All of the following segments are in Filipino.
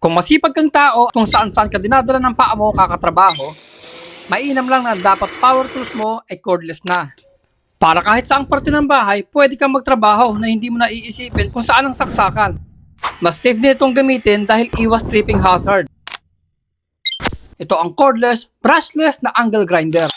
Kung masipag kang tao, kung saan-saan ka dinadala ng paa mo kakatrabaho, mainam lang na dapat power tools mo ay cordless na. Para kahit saang parte ng bahay, pwede kang magtrabaho na hindi mo na iisipin kung saan ang saksakan. Mas safe din itong gamitin dahil iwas tripping hazard. Ito ang cordless, brushless na angle grinder.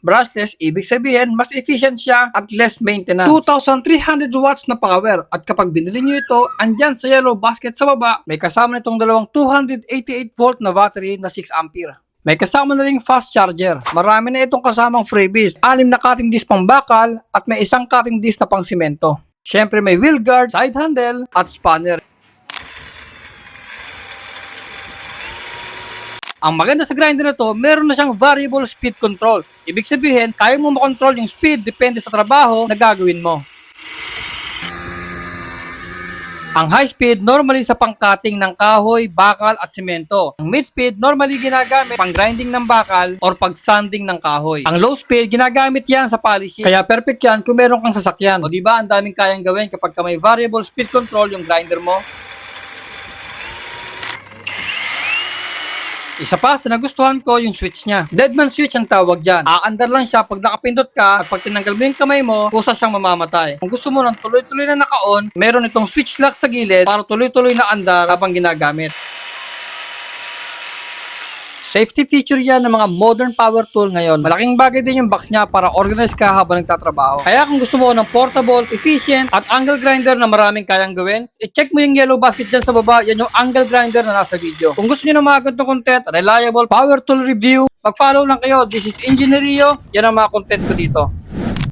Brushless, ibig sabihin, mas efficient siya at less maintenance. 2,300 watts na power. At kapag binili nyo ito, andyan sa yellow basket sa baba, may kasama nitong dalawang 288 volt na battery na 6 ampere. May kasama na ring fast charger. Marami na itong kasamang freebies. 6 na cutting disc pang bakal at may isang cutting disc na pang simento. Syempre may wheel guard, side handle at spanner. Ang maganda sa grinder na to, meron na siyang variable speed control. Ibig sabihin, kaya mo makontrol yung speed depende sa trabaho na gagawin mo. Ang high speed, normally sa pang-cutting ng kahoy, bakal at semento. Ang mid speed, normally ginagamit pang grinding ng bakal or pag-sanding ng kahoy. Ang low speed, ginagamit yan sa polishing. Kaya perfect yan kung meron kang sasakyan. O diba, ang daming kayang gawin kapag may variable speed control yung grinder mo. Isa pa sa nagustuhan ko yung switch niya. Deadman switch ang tawag dyan. Aandar lang siya pag nakapindot ka at pag tinanggal mo yung kamay mo, kusa siyang mamamatay. Kung gusto mo ng tuloy-tuloy na naka-on, meron itong switch lock sa gilid para tuloy-tuloy na andar habang ginagamit. Safety feature yan ng mga modern power tool ngayon. Malaking bagay din yung box niya para organize ka habang nagtatrabaho. Kaya kung gusto mo ng portable, efficient, at angle grinder na maraming kayang gawin, i-check mo yung yellow basket dyan sa baba. Yan yung angle grinder na nasa video. Kung gusto nyo ng mga ganitong content, reliable power tool review, mag-follow lang kayo. This is Engineerio. Yan ang mga content ko dito.